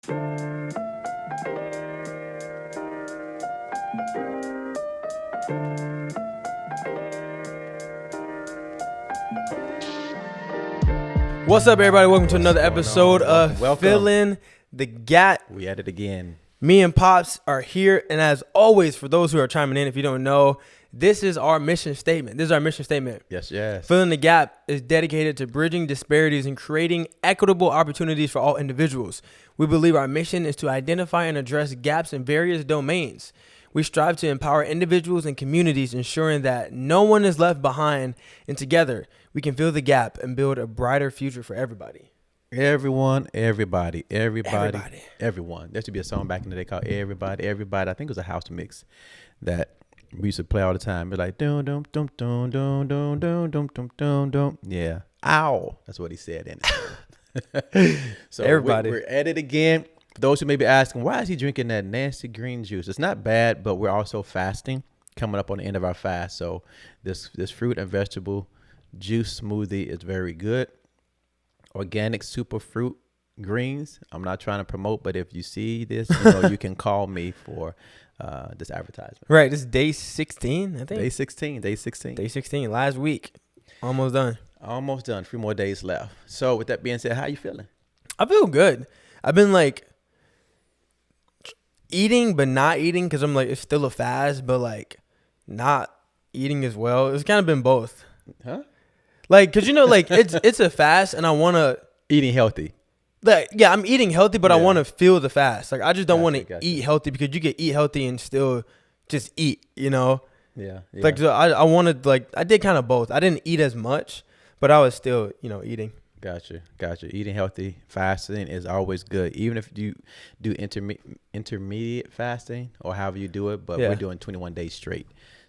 What's up, everybody? Welcome to another episode of Welcome. Filling the Gap. We at it again. Me and Pops are here, and as always, for those who are chiming in, if you don't know, this is our mission statement. Yes. Filling the Gap is dedicated to bridging disparities and creating equitable opportunities for all individuals. We believe our mission is to identify and address gaps in various domains. We strive to empower individuals and communities, ensuring that no one is left behind, and together we can fill the gap and build a brighter future for everybody. Everyone. Everyone. There should be a song back in the day called Everybody. I think it was a house mix that we used to play all the time. Be like, dum dum dum dum dum dum dum dum dum dum dum. Yeah. Ow. That's what he said in it. So everybody. We're at it again. For those who may be asking, why is he drinking that nasty green juice? It's not bad, but we're also fasting, coming up on the end of our fast. So this fruit and vegetable juice smoothie is very good. Organic super fruit greens. I'm not trying to promote, but if you see this, you can call me for this advertisement. Right. This is day 16, I think. Day 16. Day 16, last week. Almost done. 3 more days left. So with that being said, how you feeling? I feel good. I've been like eating, but not eating because I'm like, it's still a fast, but like not eating as well. It's kind of been both. Huh? Like, cause like it's a fast, and I want to eating healthy. Like, yeah, I'm eating healthy, but I want to feel the fast. Like, I just don't want to eat healthy, because you can eat healthy and still just eat. Yeah. Like, so I wanted, like, I did kind of both. I didn't eat as much, but I was still eating. Gotcha. Eating healthy, fasting is always good, even if you do intermediate fasting or however you do it. But we're doing 21 days straight.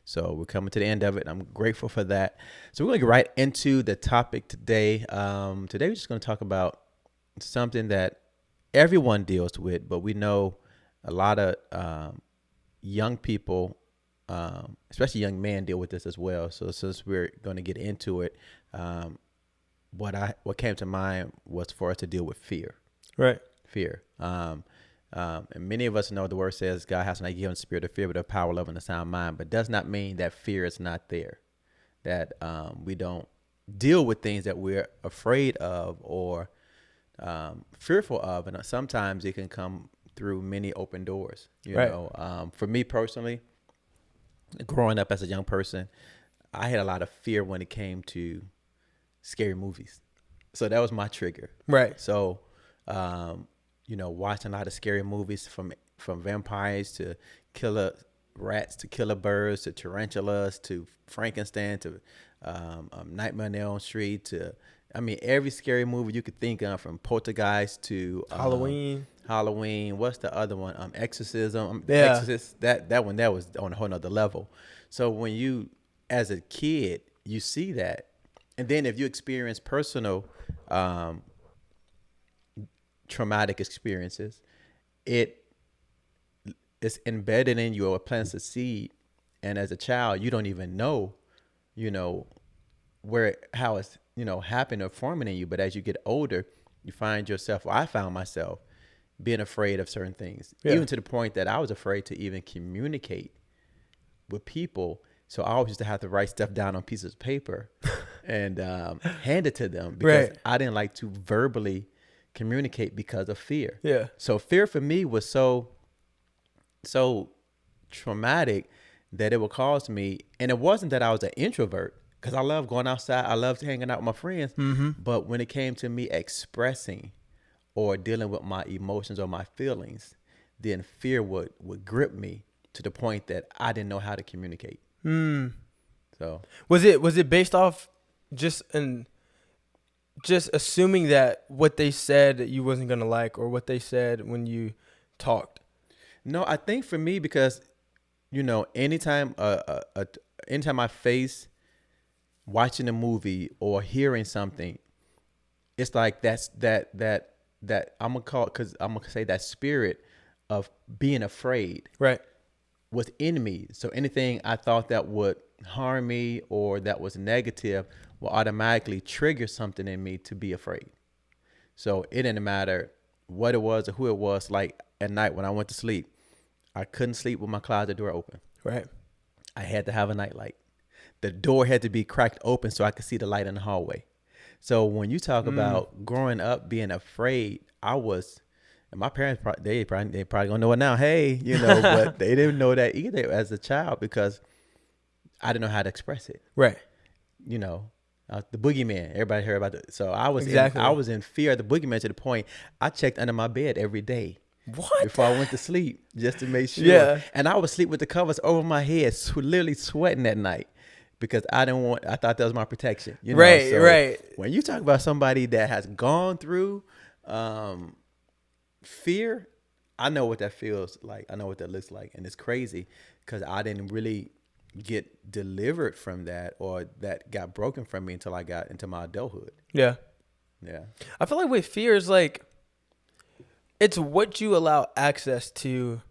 So we're coming to the end of it. I'm grateful for that. So we're going to get right into the topic today. Today we're just going to talk about something that everyone deals with, but we know a lot of young people, especially young men, deal with this as well. So since we're going to get into it, what came to mind was for us to deal with fear. Right. Fear. And many of us know the word says God has not given the spirit of fear, but of power, love, and a sound mind. But does not mean that fear is not there, that we don't deal with things that we're afraid of or fearful of. And sometimes it can come through many open doors. You know, for me personally, growing up as a young person, I had a lot of fear when it came to scary movies. So that was my trigger. Right. So, watching a lot of scary movies from vampires to killer rats to killer birds to tarantulas to Frankenstein to Nightmare on Elm Street to, every scary movie you could think of, from Poltergeist to Halloween. What's the other one? Exorcism. Exorcist. That one, that was on a whole nother level. So when you, as a kid, you see that, and then if you experience personal traumatic experiences, it's embedded in you or plants a seed, and as a child you don't even know how it's happening or forming in you. But as you get older, you find yourself, or I found myself being afraid of certain things, even to the point that I was afraid to even communicate with people. So I always used to have to write stuff down on pieces of paper and hand it to them, because I didn't like to verbally communicate because of fear. Yeah. So fear for me was so traumatic that it would cause me, and it wasn't that I was an introvert, because I love going outside, I loved hanging out with my friends. Mm-hmm. But when it came to me expressing or dealing with my emotions or my feelings, then fear would grip me to the point that I didn't know how to communicate. So was it based off just assuming that what they said that you wasn't gonna like, or what they said when you talked? No, I think for me, because anytime I face watching a movie or hearing something, it's like that I'm gonna say that spirit of being afraid, right, was in me. So anything I thought that would harm me or that was negative will automatically trigger something in me to be afraid. So it didn't matter what it was or who it was. Like at night when I went to sleep, I couldn't sleep with my closet door open. Right. I had to have a nightlight. The door had to be cracked open so I could see the light in the hallway. So when you talk about growing up being afraid, I was, and my parents they probably gonna know it now. Hey, but they didn't know that either as a child because I didn't know how to express it. Right. The boogeyman. Everybody heard about it. So I was Exactly. in fear of the boogeyman to the point I checked under my bed every day. What? Before I went to sleep, just to make sure. Yeah. And I would sleep with the covers over my head, literally sweating at night because I thought that was my protection. Right, So right. when you talk about somebody that has gone through fear, I know what that feels like. I know what that looks like. And it's crazy because I didn't really get delivered from that, or that got broken from me until I got into my adulthood. Yeah. Yeah. I feel like with fear is like, it's what you allow access to,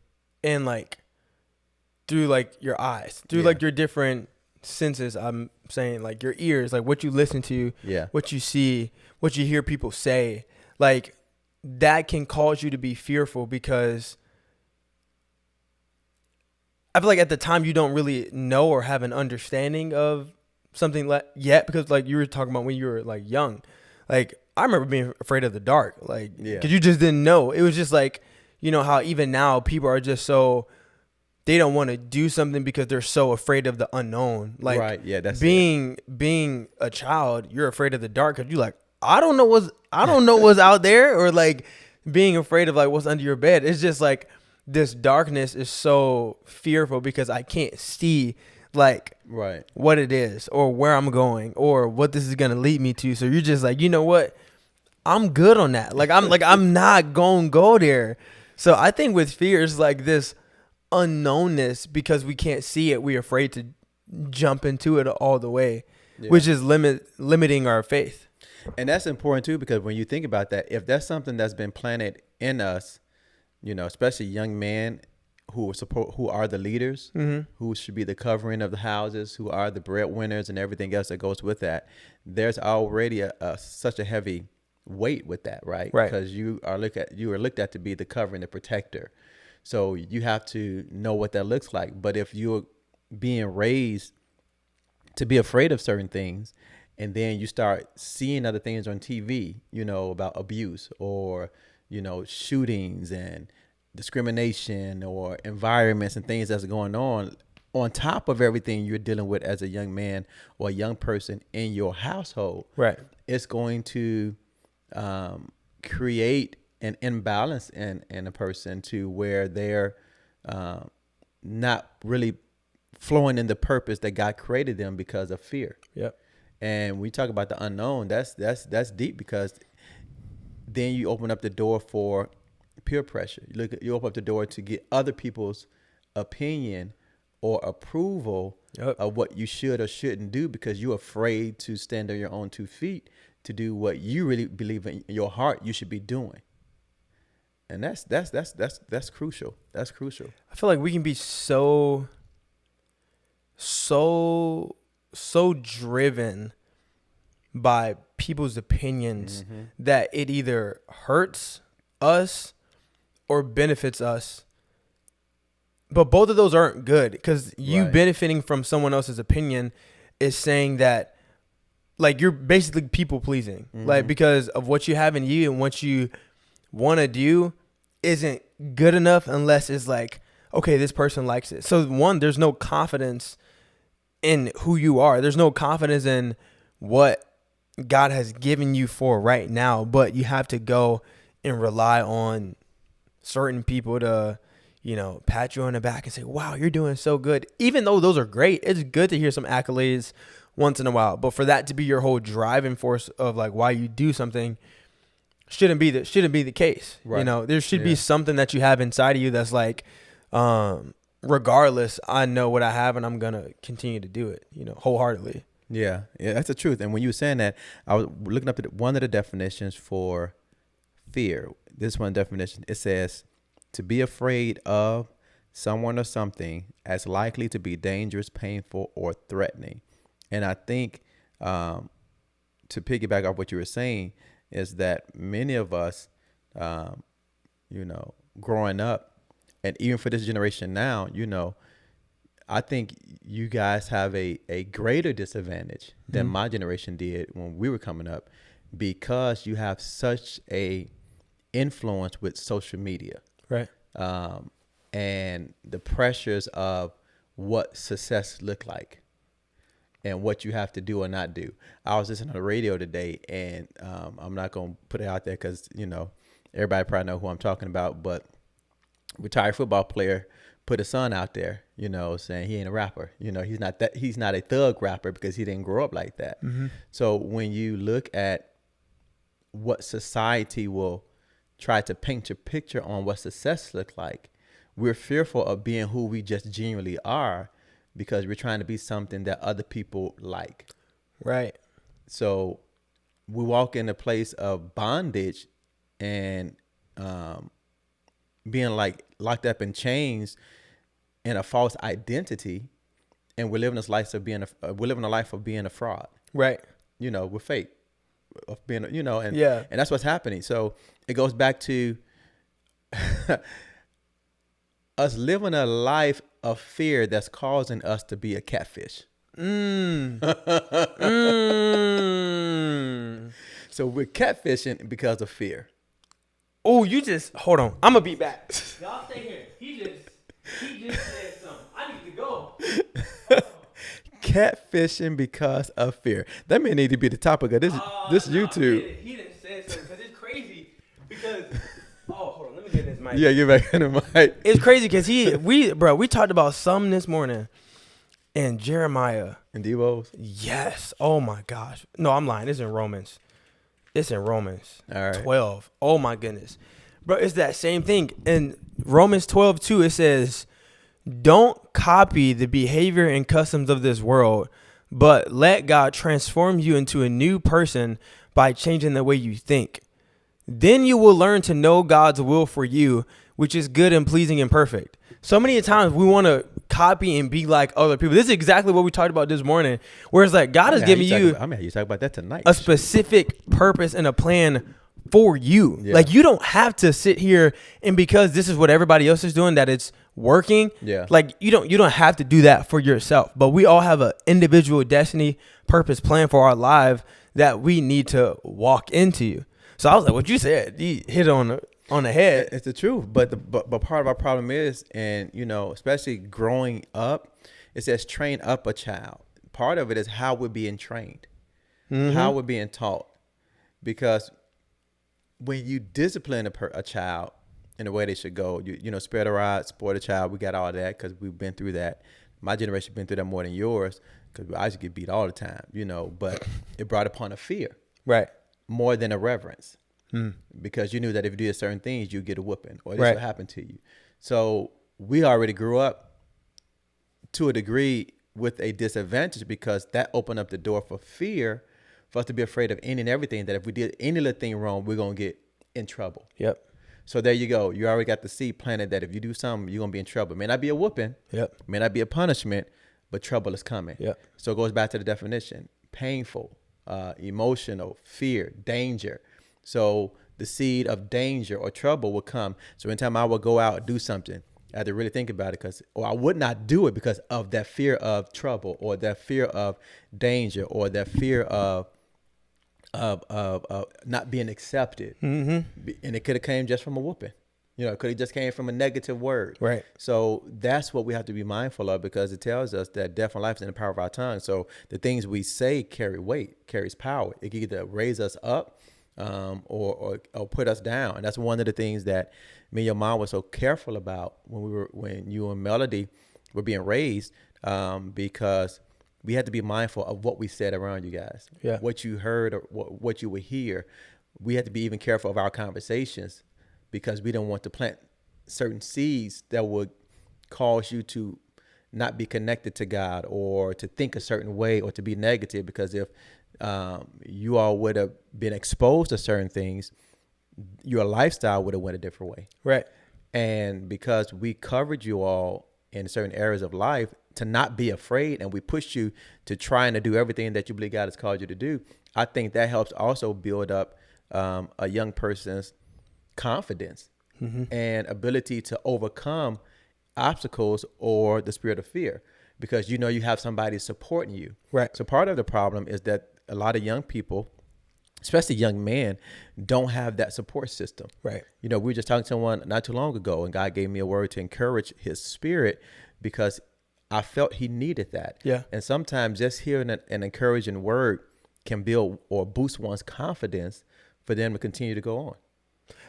and like through like your eyes, through like your different senses. I'm saying like your ears, like what you listen to, what you see, what you hear people say, like that can cause you to be fearful because I feel like at the time you don't really know or have an understanding of something yet, because like you were talking about when you were like young, like I remember being afraid of the dark, like because you just didn't know. It was just like, how even now people are just so, they don't want to do something because they're so afraid of the unknown. Like right, yeah, that's being a child, you're afraid of the dark because you're like, I don't know what's out there, or like being afraid of like what's under your bed. It's just like this darkness is so fearful because I can't see like what it is or where I'm going or what this is gonna lead me to. So you're just like, you know what? I'm good on that. Like I'm not gonna go there. So I think with fear is like this unknownness because we can't see it. We're afraid to jump into it all the way, which is limiting our faith. And that's important too, because when you think about that, if that's something that's been planted in us, especially young men who are the leaders, who should be the covering of the houses, who are the breadwinners and everything else that goes with that, there's already such a heavy weight with that, right? Because you are looked at to be the covering, the protector. So you have to know what that looks like. But if you're being raised to be afraid of certain things, and then you start seeing other things on TV, about abuse or, shootings and discrimination or environments and things that's going on top of everything you're dealing with as a young man or a young person in your household, it's going to create an imbalance in a person to where they're not really flowing in the purpose that God created them because of fear. Yep. And we talk about the unknown. That's deep, because then you open up the door for peer pressure. You open up the door to get other people's opinion or approval of what you should or shouldn't do, because you're afraid to stand on your own 2 feet to do what you really believe in your heart you should be doing. And that's crucial. That's crucial. I feel like we can be so driven by people's opinions that it either hurts us or benefits us. But both of those aren't good, because you benefiting from someone else's opinion is saying that like you're basically people pleasing, like because of what you have in you and what you want to do isn't good enough unless it's like, okay, this person likes it. So one, there's no confidence in who you are. There's no confidence in what God has given you for right now, but you have to go and rely on certain people to, pat you on the back and say, wow, you're doing so good. Even though those are great, it's good to hear some accolades once in a while. But for that to be your whole driving force of like why you do something shouldn't be the case. There should be something that you have inside of you that's like, regardless, I know what I have and I'm going to continue to do it, wholeheartedly. Yeah, that's the truth. And when you were saying that, I was looking up at one of the definitions for fear. This one definition, it says to be afraid of someone or something as likely to be dangerous, painful, or threatening. And I think to piggyback off what you were saying is that many of us you know, growing up, and even for this generation now, you know, I think you guys have a greater disadvantage than my generation did when we were coming up, because you have such a influence with social media, Right. and the pressures of what success look like and what you have to do or not do. I was listening on the radio today, and I'm not going to put it out there because, you know, everybody probably know who I'm talking about, but retired football player put his son out there, you know, saying he ain't a rapper. You know, he's not a thug rapper because he didn't grow up like that. So when you look at what society will try to paint a picture on what success looks like, we're fearful of being who we just genuinely are because we're trying to be something that other people like. Right. So we walk in a place of bondage and being like locked up in chains in a false identity, and we're living this life of being a fraud. Right. You know, we're fake of being, you know, and Yeah. and that's what's happening. So it goes back to us living a life of fear that's causing us to be a catfish. So we're catfishing because of fear. Oh, you just hold on. I'm gonna be back. Y'all stay here. He just said something. I need to go. Catfishing because of fear. That may need to be the topic of this YouTube. He didn't say something because it's crazy. Because hold on, let me get this mic. Yeah, get back in the mic. It's crazy because we talked about something this morning, and Jeremiah. And Devo's. Yes. Oh my gosh. No, I'm lying. It's in Romans. All right. 12. Oh my goodness. Bro, it's that same thing. In Romans 12:2, it says, don't copy the behavior and customs of this world, but let God transform you into a new person by changing the way you think. Then you will learn to know God's will for you, which is good and pleasing and perfect. So many times we want to copy and be like other people. This is exactly what we talked about this morning. Whereas like God is giving you I'm going to talk about that tonight. a specific purpose and a plan for you. Yeah. Like you don't have to sit here and because this is what everybody else is doing that it's working. Yeah. Like you don't have to do that for yourself. But we all have an individual destiny, purpose, plan for our life that we need to walk into. So I was like, what you said, you hit on the head. It's the truth. But part of our problem is, and you know, especially growing up, it says train up a child. Part of it is how we're being trained, how we're being taught. Because when you discipline a child in the way they should go, you know, spare the rod, spoil the child. We got all that because we've been through that. My generation been through that more than yours because I used to get beat all the time, you know. But it brought upon a fear, Right. more than a reverence, because you knew that if you did certain things, you get a whooping or this Right. would happen to you. So we already grew up to a degree with a disadvantage because that opened up the door for fear, for us to be afraid of any and everything, that if we did any little thing wrong, we're going to get in trouble. Yep. So there you go. You already got the seed planted that if you do something, you're going to be in trouble. It may not be a whooping. Yep. May not be a punishment, but trouble is coming. Yep. So it goes back to the definition: painful, emotional, fear, danger. So the seed of danger or trouble will come. So anytime I would go out and do something, I had to really think about it or I would not do it because of that fear of trouble or that fear of danger or that fear of not being accepted. Mm-hmm. And it could have came just from a whooping. You know, it could have just came from a negative word. Right. So that's what we have to be mindful of because it tells us that death and life is in the power of our tongue. So the things we say carry weight, carries power. It can either raise us up or put us down. And that's one of the things that me and your mom were so careful about when you and Melody were being raised, because we had to be mindful of what we said around you guys. Yeah. What you heard or what you would hear. We had to be even careful of our conversations because we don't want to plant certain seeds that would cause you to not be connected to God or to think a certain way or to be negative. Because if you all would have been exposed to certain things, your lifestyle would have went a different way. Right. And because we covered you all in certain areas of life to not be afraid, and we pushed you to trying to do everything that you believe God has called you to do, I think that helps also build up a young person's confidence and ability to overcome obstacles or the spirit of fear, because you know you have somebody supporting you. Right. So part of the problem is that a lot of young people, especially young men, don't have that support system. Right. You know, we were just talking to someone not too long ago, and God gave me a word to encourage his spirit because I felt he needed that. Yeah. And sometimes just hearing an encouraging word can build or boost one's confidence for them to continue to go on.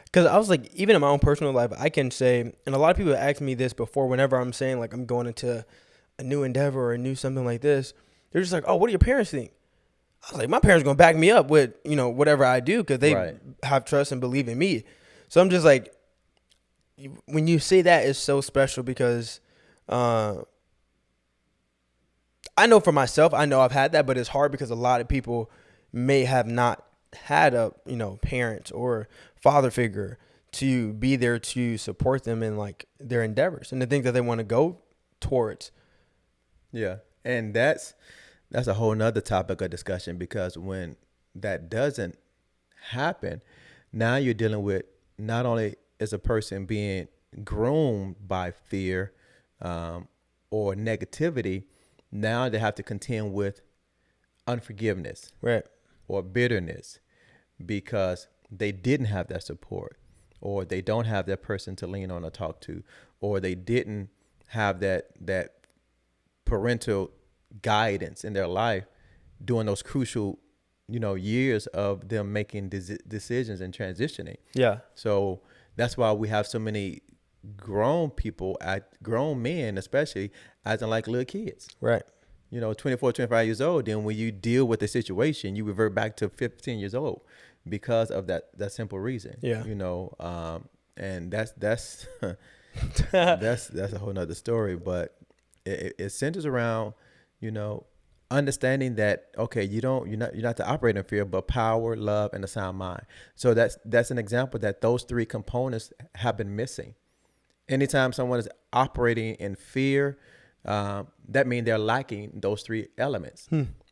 Because I was like, even in my own personal life, I can say, and a lot of people ask me this before, whenever I'm saying like I'm going into a new endeavor or a new something like this, they're just like, oh, what do your parents think? I was like, my parents are going to back me up with, whatever I do, because they Right. have trust and believe in me. So I'm just like, when you say that, it's so special because I know for myself, I know I've had that, but it's hard because a lot of people may have not had a, parent or father figure to be there to support them in like their endeavors and the things that they want to go towards. Yeah. And that's a whole nother topic of discussion, because when that doesn't happen, now you're dealing with not only is a person being groomed by fear or negativity, now they have to contend with unforgiveness, Right. or bitterness, because they didn't have that support, or they don't have that person to lean on or talk to, or they didn't have that parental guidance in their life during those crucial, years of them making decisions and transitioning. Yeah. So that's why we have so many grown people, grown men especially, acting like little kids. Right. 24, 25 years old. Then when you deal with the situation, you revert back to 15 years old because of that simple reason. Yeah. And that's that's a whole nother story. But it centers around, understanding that, okay, you're not to operate in fear, but power, love, and a sound mind. So that's an example that those three components have been missing. Anytime someone is operating in fear, that means they're lacking those three elements.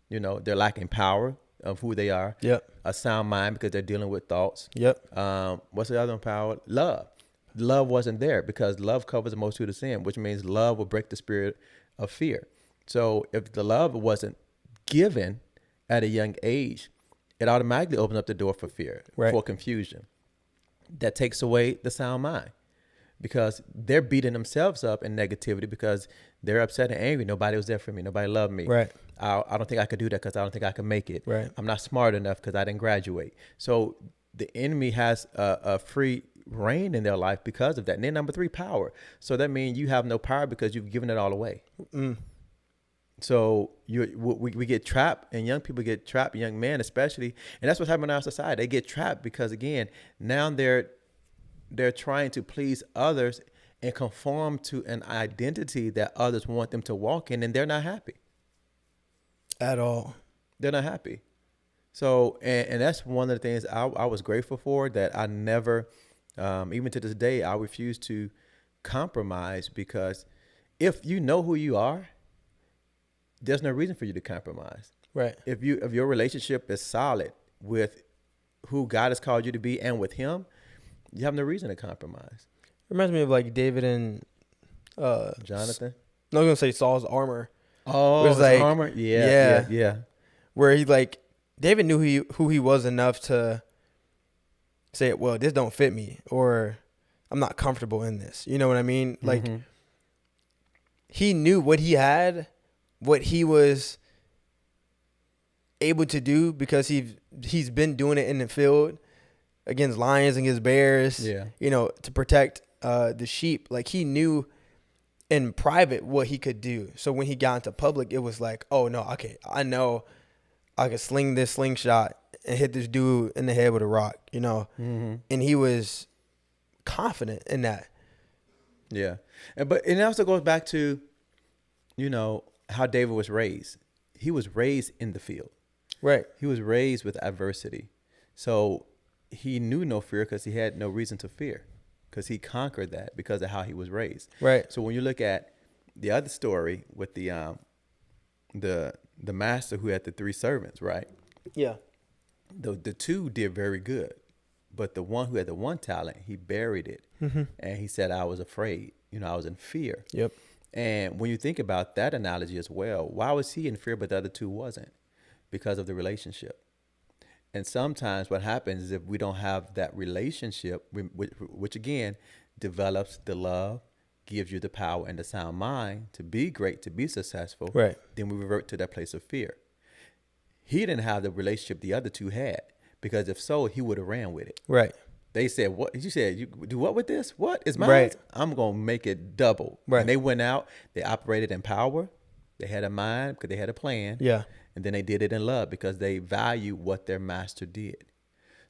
They're lacking power of who they are. Yep. A sound mind, because they're dealing with thoughts. Yep. What's the other one? Power? Love. Love wasn't there, because love covers the multitude of sin, which means love will break the spirit of fear. So if the love wasn't given at a young age, it automatically opens up the door for fear, Right. for confusion. That takes away the sound mind, because they're beating themselves up in negativity because they're upset and angry. Nobody was there for me. Nobody loved me. Right. I don't think I could do that because I don't think I can make it. Right. I'm not smart enough because I didn't graduate. So the enemy has a free reign in their life because of that. And then number three, power. So that means you have no power because you've given it all away. So we get trapped, and young people get trapped, young men especially. And that's what's happening in our society. They get trapped because, again, now they're trying to please others and conform to an identity that others want them to walk in, and they're not happy. At all. They're not happy. So, and that's one of the things I was grateful for, that I never, even to this day, I refuse to compromise, because if you know who you are, there's no reason for you to compromise. Right. If your relationship is solid with who God has called you to be and with Him, you have no reason to compromise. Reminds me of like David and Jonathan. I was gonna say Saul's armor. Oh, It was like- armor. Yeah. Where he like David knew who he was enough to say, well, this don't fit me, or I'm not comfortable in this. You know what I mean? Like he knew what he had, what he was able to do, because he's been doing it in the field against lions, against bears. Yeah. To protect the sheep. Like he knew in private what he could do. So when he got into public, it was like, oh no, okay, I know I could sling this slingshot and hit this dude in the head with a rock, and he was confident in that. Yeah. But it also goes back to, how David was raised. He was raised in the field. Right. He was raised with adversity. So he knew no fear because he had no reason to fear, because he conquered that because of how he was raised. Right. So when you look at the other story with the master who had the three servants, right? Yeah. The two did very good, But the one who had the one talent, he buried it. And he said, I was afraid. I was in fear. Yep. And when you think about that analogy as well, why was he in fear but the other two wasn't? Because of the relationship. And sometimes what happens is if we don't have that relationship, which again develops the love, gives you the power and the sound mind to be great, to be successful, Right. then we revert to that place of fear. He didn't have the relationship the other two had, because if so, he would have ran with it. Right. They said, "What?" You said, "You do what with this? What is mine? Right. I'm gonna make it double." Right. And they went out. They operated in power. They had a mind because they had a plan. Yeah. And then they did it in love because they value what their master did.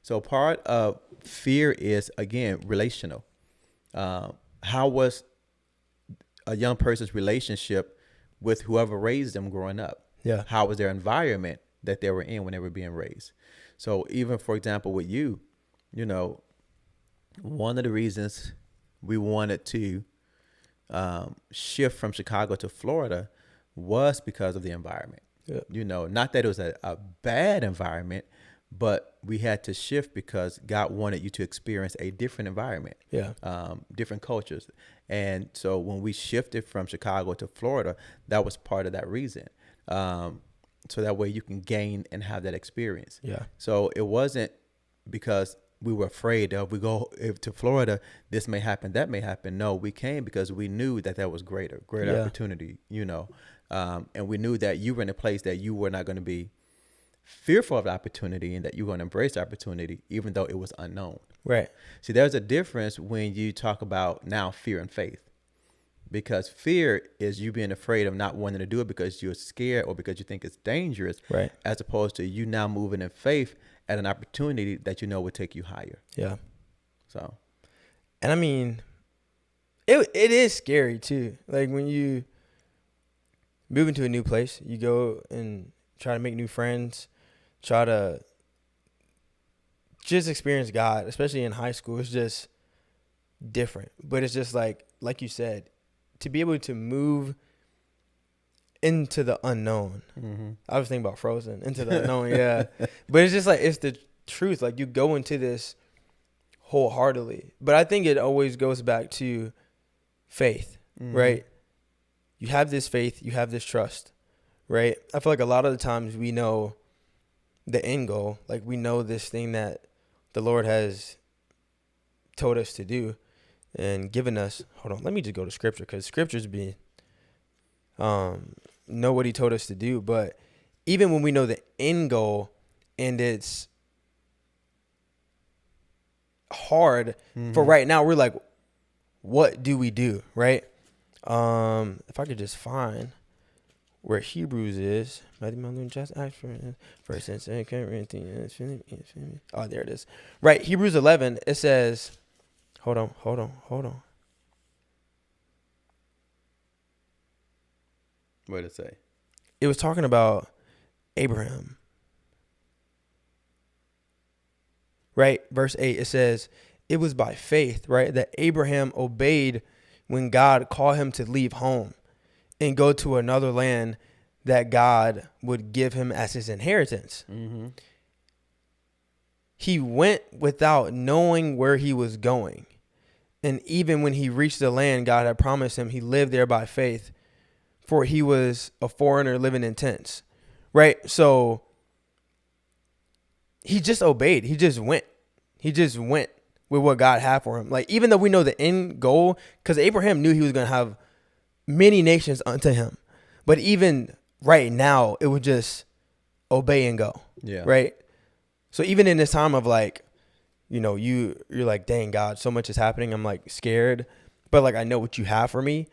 So part of fear is, again, relational. How was a young person's relationship with whoever raised them growing up? Yeah. How was their environment that they were in when they were being raised? So even, for example, with you, one of the reasons we wanted to shift from Chicago to Florida was because of the environment. Yeah. Not that it was a bad environment, but we had to shift because God wanted you to experience a different environment, Yeah. Different cultures. And so when we shifted from Chicago to Florida, that was part of that reason. So that way you can gain and have that experience. Yeah. So it wasn't because we were afraid of to Florida, this may happen, that may happen. No, we came because we knew that was greater Yeah. opportunity, and we knew that you were in a place that you were not going to be fearful of the opportunity and that you were going to embrace the opportunity, even though it was unknown. Right. See, there's a difference when you talk about now fear and faith, because fear is you being afraid of not wanting to do it because you're scared or because you think it's dangerous, Right. as opposed to you now moving in faith at an opportunity that would take you higher. Yeah. So, and I mean, it is scary too. Like when you move into a new place, you go and try to make new friends, try to just experience God, especially in high school. It's just different. But it's just like you said, to be able to move into the unknown. mm-hmm. I was thinking about Frozen, into the unknown, yeah. But it's just like, it's the truth. Like, you go into this wholeheartedly. But I think it always goes back to faith, right? You have this faith, you have this trust, right? I feel like a lot of the times we know the end goal. Like, we know this thing that the Lord has told us to do and given us. Hold on, let me just go to scripture, because scriptures know what he told us to do. But even when we know the end goal and it's hard for right now, we're like, what do we do, right? If I could just find where Hebrews is. Oh, there it is. Right, Hebrews 11, it says, hold on. What did it say? It was talking about Abraham. Right, verse 8, it says, it was by faith, right, that Abraham obeyed when God called him to leave home and go to another land that God would give him as his inheritance. Mm-hmm. He went without knowing where he was going. And even when he reached the land God had promised him, he lived there by faith, for he was a foreigner living in tents. Right? So he just obeyed. He just went. With what God had for him. Like, even though we know the end goal, because Abraham knew he was going to have many nations unto him. But even right now, it would just obey and go. Yeah. Right? So even in this time of like, you're like, dang, God, so much is happening. I'm like scared. But like, I know what you have for me.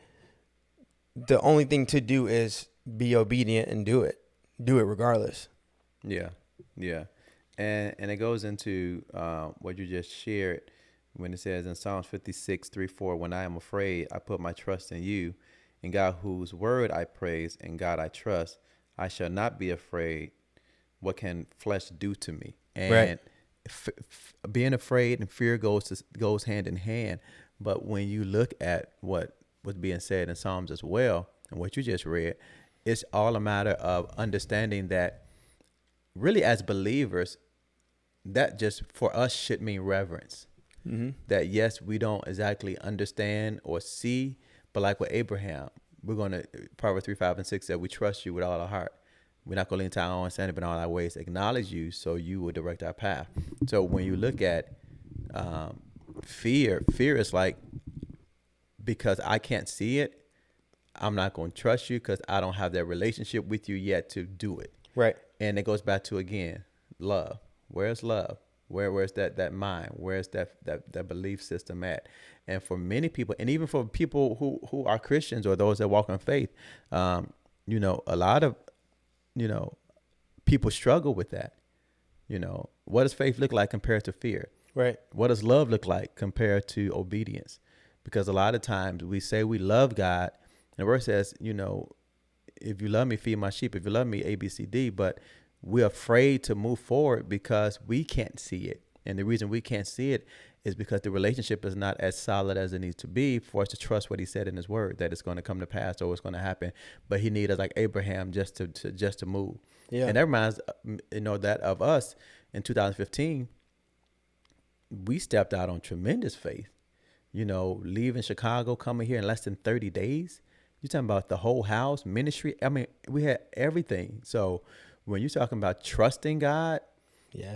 The only thing to do is be obedient and do it. Do it regardless. Yeah. Yeah. And it goes into what you just shared when it says in Psalms 56:3-4, when I am afraid, I put my trust in you, in God whose word I praise, and God I trust. I shall not be afraid. What can flesh do to me? And being afraid and fear goes hand in hand. But when you look at what was being said in Psalms as well, and what you just read, it's all a matter of understanding that really as believers, that just for us should mean reverence. Mm-hmm. That yes, we don't exactly understand or see, but like with Abraham, we're gonna Proverbs 3, 5, and 6 said we trust you with all our heart. We're not gonna lean to our own understanding, but in all our ways acknowledge you, so you will direct our path. So when you look at fear is like, because I can't see it, I'm not going to trust you because I don't have that relationship with you yet to do it. Right. And it goes back to, again, love. Where's love? Where's that mind? Where's that belief system at? And for many people, and even for people who are Christians or those that walk in faith, a lot of, people struggle with that. What does faith look like compared to fear? Right. What does love look like compared to obedience? Because a lot of times we say we love God, and the word says, if you love me, feed my sheep. If you love me, A, B, C, D. But we're afraid to move forward because we can't see it. And the reason we can't see it is because the relationship is not as solid as it needs to be for us to trust what he said in his word, that it's going to come to pass or it's going to happen. But he needs us like Abraham just to move. Yeah. And that reminds, that of us in 2015, we stepped out on tremendous faith. Leaving Chicago, coming here in less than 30 days. You're talking about the whole house, ministry. I mean, we had everything. So when you're talking about trusting God,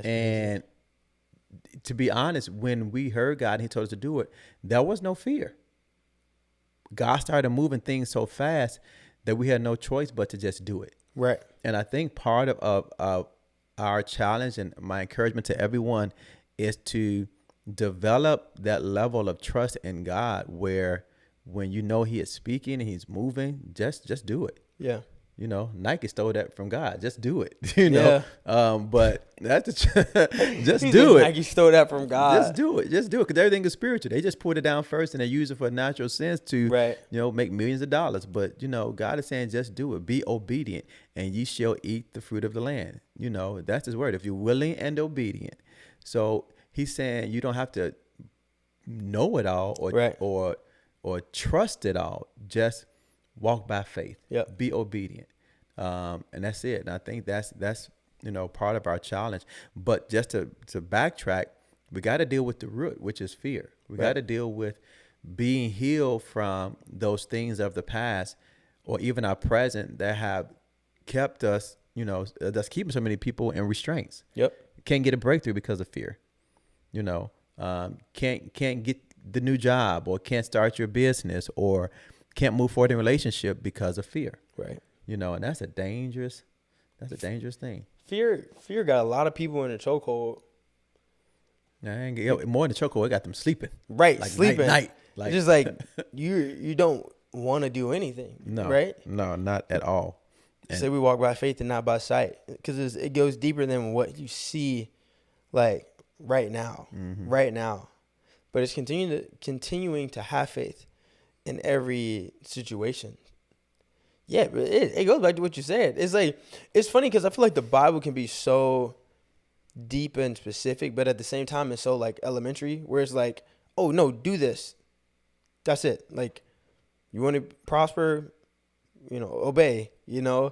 and to be honest, when we heard God and he told us to do it, there was no fear. God started moving things so fast that we had no choice but to just do it. Right. And I think part of our challenge and my encouragement to everyone is to develop that level of trust in God where when he is speaking and he's moving, just do it. Yeah. Nike stole that from God. Just do it. Yeah. But that's just He do said it. Nike stole that from God. Just do it. Just do it. Because everything is spiritual. They just put it down first and they use it for natural sense to, Right. make millions of dollars. But, God is saying just do it. Be obedient and ye shall eat the fruit of the land. That's his word. If you're willing and obedient. So he's saying you don't have to know it all or trust it all. Just walk by faith. Yep. Be obedient. And that's it. And I think that's part of our challenge. But just to backtrack, we got to deal with the root, which is fear. We got to deal with being healed from those things of the past or even our present that have kept us, that's keeping so many people in restraints. Yep. Can't get a breakthrough because of fear. Can't get the new job or can't start your business or can't move forward in relationship because of fear. Right. And that's a dangerous thing. Fear got a lot of people in a chokehold. More than the chokehold, it got them sleeping. Right. Like sleeping. night. Like just like you don't want to do anything. No. Right. No, not at all. Say we walk by faith and not by sight, because it goes deeper than what you see, like right now. Mm-hmm. Right now. But it's continuing to have faith in every situation. Yeah, but it goes back to what you said. It's like, it's funny because I feel like the Bible can be so deep and specific, but at the same time it's so like elementary, where it's like, oh no, do this. That's it. Like, you want to prosper, obey, Yeah.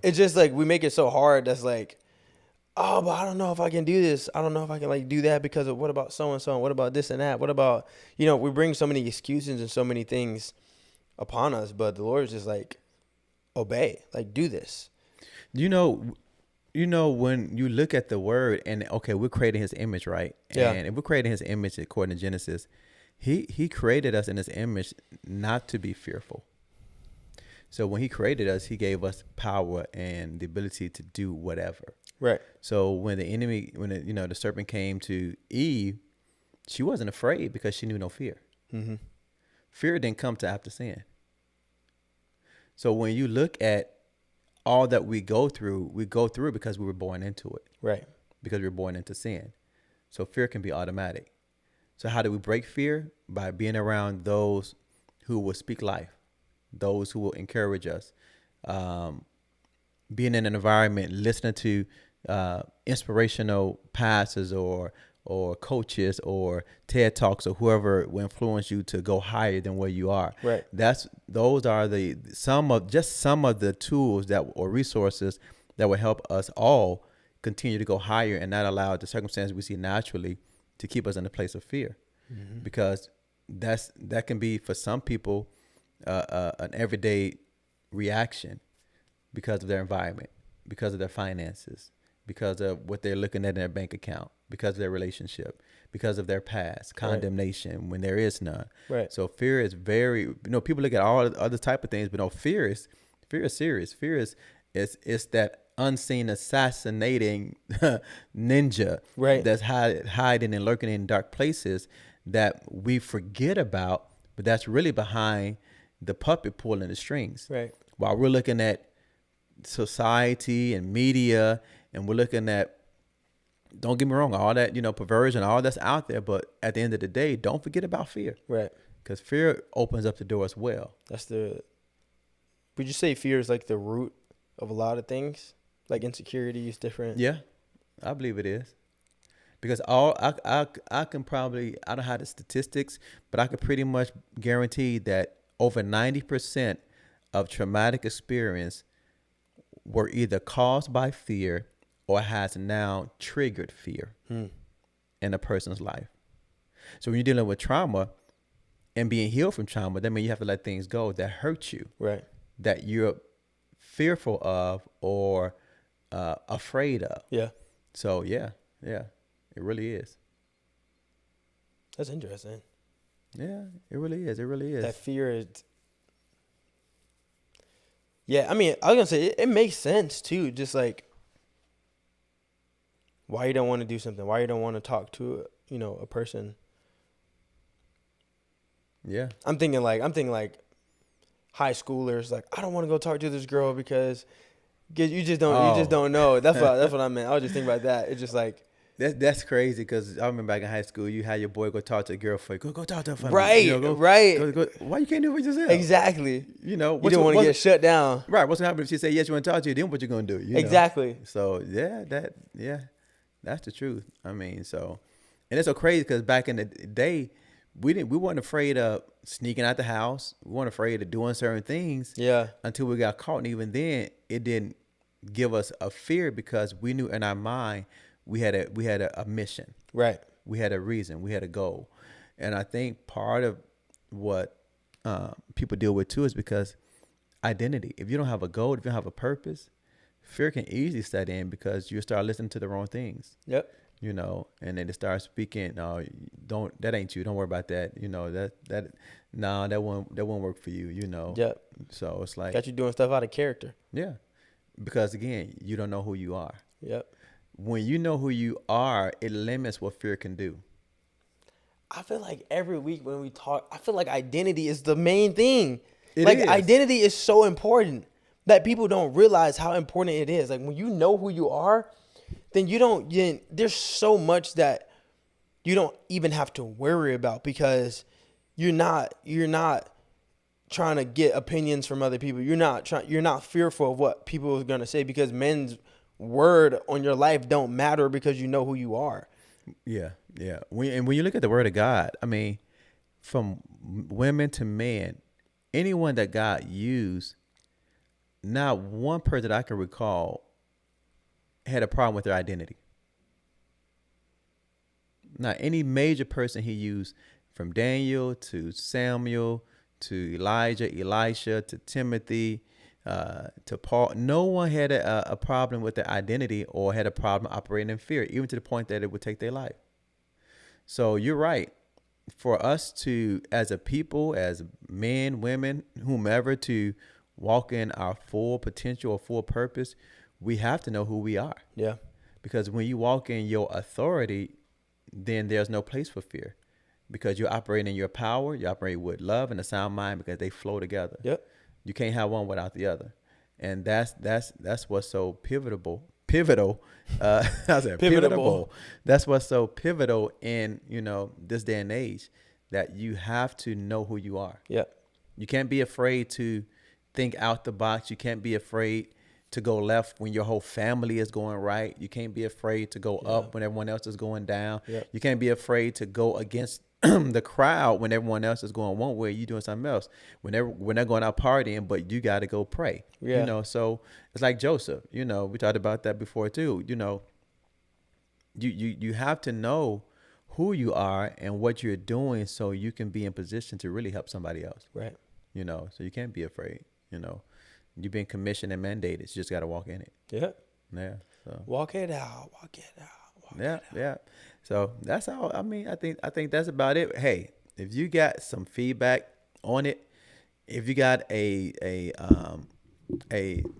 It's just like we make it so hard that's like, oh, but I don't know if I can do this. I don't know if I can like do that because of what about so-and-so and what about this and that? What about, we bring so many excuses and so many things upon us, but the Lord is just like, obey, like do this. When you look at the word and okay, we're creating his image, right? Yeah. And if we're creating his image according to Genesis, he created us in his image not to be fearful. So when he created us, he gave us power and the ability to do whatever. Right. So when the serpent came to Eve, she wasn't afraid because she knew no fear. Mm-hmm. Fear didn't come to after sin. So when you look at all that we go through because we were born into it. Right. Because we were born into sin. So fear can be automatic. So how do we break fear? By being around those who will speak life, those who will encourage us, being in an environment, listening to inspirational pastors or coaches or TED Talks or whoever will influence you to go higher than where you are. Right. Those are some of the tools or resources that will help us all continue to go higher and not allow the circumstances we see naturally to keep us in a place of fear. Because that can be for some people an everyday reaction because of their environment, because of their finances, because of what they're looking at in their bank account, because of their relationship, because of their past, condemnation when there is none. Right. So fear is very, people look at all other type of things, but no, fear is serious. Fear is that unseen assassinating ninja that's hiding and lurking in dark places that we forget about, but that's really behind the puppet pulling the strings. Right. While we're looking at society and media, and we're looking at, don't get me wrong, all that, perversion, all that's out there, but at the end of the day, don't forget about fear. Right. Because fear opens up the door as well. Would you say fear is like the root of a lot of things? Like insecurity is different? Yeah, I believe it is. Because I can probably, I don't have the statistics, but I could pretty much guarantee that over 90% of traumatic experience were either caused by fear or has now triggered fear in a person's life. So when you're dealing with trauma and being healed from trauma, that means you have to let things go that hurt you, right? That you're fearful of or afraid of. Yeah. So yeah, it really is. That's interesting. Yeah, it really is. It really is. That fear is. Yeah, I mean, I was gonna say it makes sense too. Just like why you don't want to do something, why you don't want to talk to a person. Yeah, I'm thinking like high schoolers. Like, I don't want to go talk to this girl because you just don't know. That's what I meant. I was just thinking about that. It's just like. That's crazy because I remember back in high school, you had your boy go talk to a girl for you. Go talk to her for me. Right, right. Go. Why you can't do what you just said? Exactly. You don't want to get shut down. Right. What's going to happen if she say, yes, you want to talk to you? Then what you going to do? Exactly. So, that's the truth. I mean, and it's so crazy because back in the day, we weren't afraid of sneaking out the house. We weren't afraid of doing certain things. Yeah. Until we got caught. And even then, it didn't give us a fear because we knew in our mind, we had a mission. Right. We had a reason. We had a goal. And I think part of what people deal with too is because identity. If you don't have a goal, if you don't have a purpose, fear can easily set in because you start listening to the wrong things. Yep. And then they start speaking, that ain't you. Don't worry about that. That won't work for you, Yep. So it's like. Got you doing stuff out of character. Yeah. Because again, you don't know who you are. Yep. When you know who you are, it limits what fear can do. I feel like every week when we talk, I feel like identity is the main thing. It is. Identity is so important that people don't realize how important it is. Like when you know who you are, then there's so much that you don't even have to worry about because you're not trying to get opinions from other people. You're not fearful of what people are going to say because men's word on your life don't matter because you know who you are. Yeah. When you look at the word of God, I mean, from women to men, anyone that God used, not one person that I can recall had a problem with their identity. Not any major person he used, from Daniel to Samuel to Elijah, Elisha to Timothy, to Paul, no one had a problem with their identity or had a problem operating in fear, even to the point that it would take their life. So you're right. For us to, as a people, as men, women, whomever, to walk in our full potential or full purpose, we have to know who we are. Yeah. Because when you walk in your authority, then there's no place for fear. Because you're operating in your power, you operate with love and a sound mind because they flow together. Yep. You can't have one without the other. And that's what's so pivotal. I said pivotal. That's what's so pivotal in, this day and age, that you have to know who you are. Yeah. You can't be afraid to think out the box. You can't be afraid to go left when your whole family is going right. You can't be afraid to go up when everyone else is going down. Yeah. You can't be afraid to go against the crowd when everyone else is going one way, you doing something else. When they're going out partying, but you got to go pray. Yeah. So it's like Joseph. We talked about that before too. you have to know who you are and what you're doing so you can be in position to really help somebody else. Right. So you can't be afraid. You've been commissioned and mandated. You just got to walk in it. Yeah. Yeah. So Walk it out. Walk it out. yeah, yeah. So that's all. I mean, I think that's about it. Hey, if you got some feedback on it, if you got a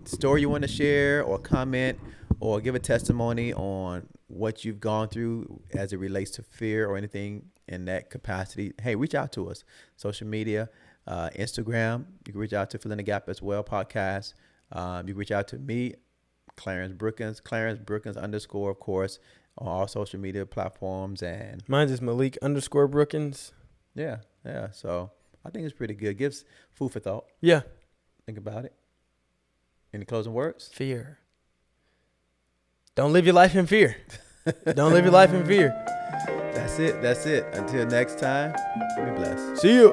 story you want to share or comment or give a testimony on what you've gone through as it relates to fear or anything in that capacity, hey, reach out to us. Social media, Instagram, you can reach out to Fill in the Gap as well, podcast. You can reach out to me, Clarence Brookins _ of course, on all social media platforms. And Mine's is Malik _Brookins. yeah. So I think it's pretty good. Gives food for thought. Yeah. Think about it. Any closing words? Fear. Don't live your life in fear. Don't live your life in fear. That's it. Until next time, be blessed. See you.